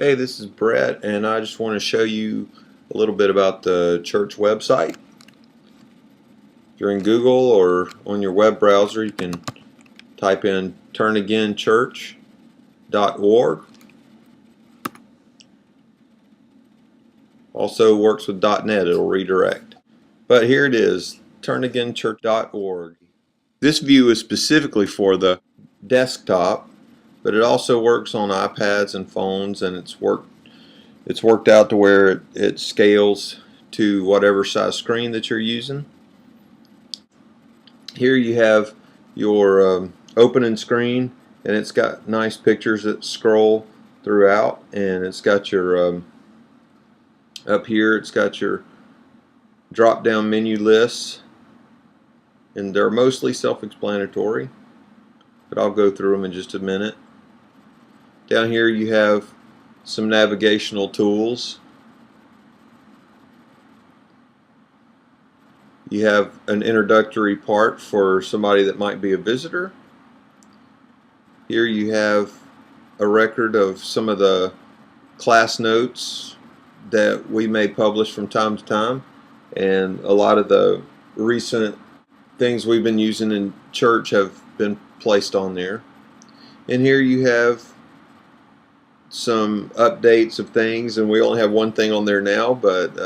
Hey, this is Brett, and I just want to show you a little bit about the church website. If you're in Google or on your web browser, you can type in turnagainchurch.org. Also works with .net, it'll redirect. But here it is, turnagainchurch.org. This view is specifically for the desktop, but it also works on iPads and phones, and it's worked out to where it scales to whatever size screen that you're using. Here you have your opening screen, and it's got nice pictures that scroll throughout, and it's got your up here it's got your drop down menu lists, and they're mostly self-explanatory, but I'll go through them in just a minute. Down here you have some navigational tools. You have an introductory part for somebody that might be a visitor. Here you have a record of some of the class notes that we may publish from time to time, and a lot of the recent things we've been using in church have been placed on there. And here you have some updates of things, and we only have one thing on there now, but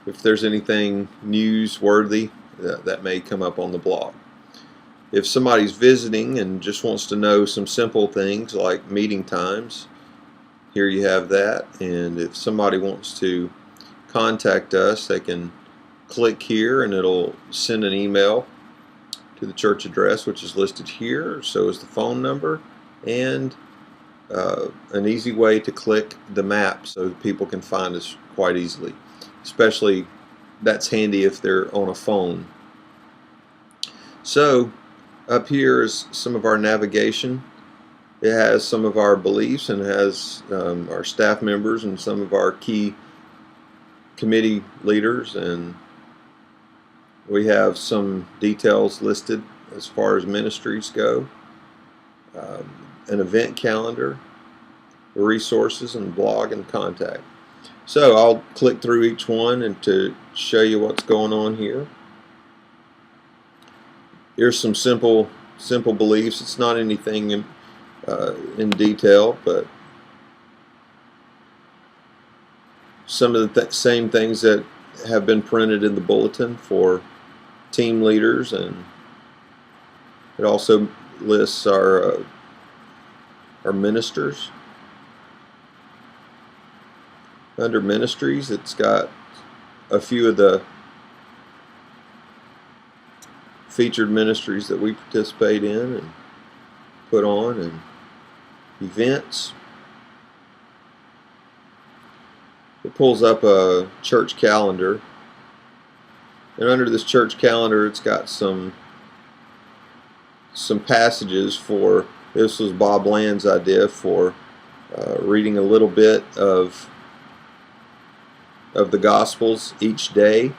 if there's anything newsworthy, that may come up on the blog. If somebody's visiting and just wants to know some simple things like meeting times, here you have that. And if somebody wants to contact us, they can click here and it'll send an email to the church address, which is listed here. So is the phone number, and an easy way to click the map so that people can find us quite easily. Especially that's handy if they're on a phone. So up here is some of our navigation. It has some of our beliefs, and has our staff members and some of our key committee leaders, and we have some details listed as far as ministries go, an event calendar, resources, and blog and contact. So I'll click through each one and to show you what's going on here. Here's some simple beliefs. It's not anything in detail, but some of the same things that have been printed in the bulletin for team leaders, and it also lists our ministers. Under ministries, it's got a few of the featured ministries that we participate in and put on, and events. It pulls up a church calendar, and under this church calendar it's got some passages for, this was Bob Land's idea for reading a little bit of the Gospels each day,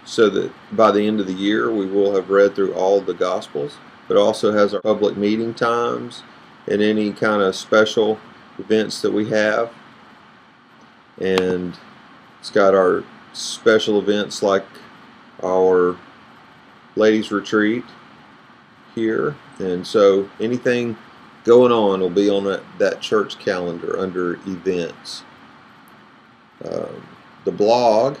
so that by the end of the year we will have read through all the Gospels. But it also has our public meeting times and any kind of special events that we have. And it's got our special events like our ladies retreat here. And so anything going on will be on that church calendar under events. The blog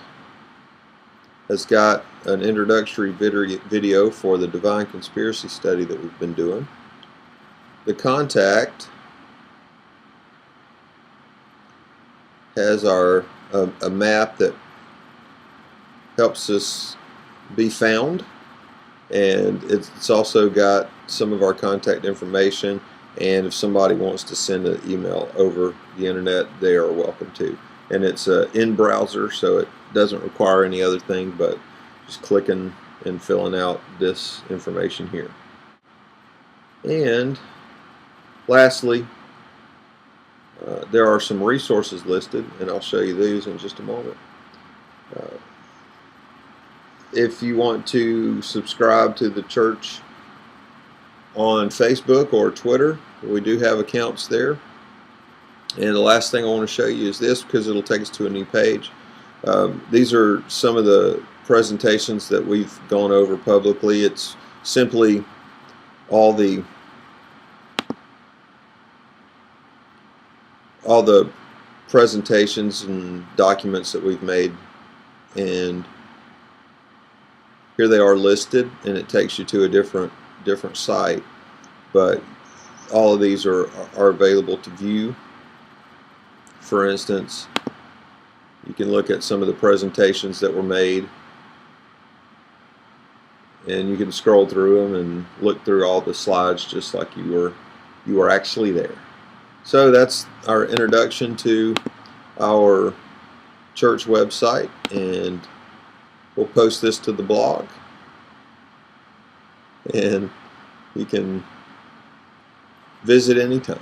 has got an introductory video for the Divine Conspiracy study that we've been doing. The contact has a map that helps us be found, and it's also got some of our contact information, and if somebody wants to send an email over the internet, they are welcome to. And it's in browser, so it doesn't require any other thing but just clicking and filling out this information here. And lastly, there are some resources listed, and I'll show you these in just a moment. If you want to subscribe to the church on Facebook or Twitter, we do have accounts there. And the last thing I want to show you is this, because it'll take us to a new page. These are some of the presentations that we've gone over publicly. It's simply all the presentations and documents that we've made, and here they are listed, and it takes you to a different site, but all of these are available to view. For instance, you can look at some of the presentations that were made, and you can scroll through them and look through all the slides just like you were actually there. So that's our introduction to our church website, and we'll post this to the blog, and you can visit anytime.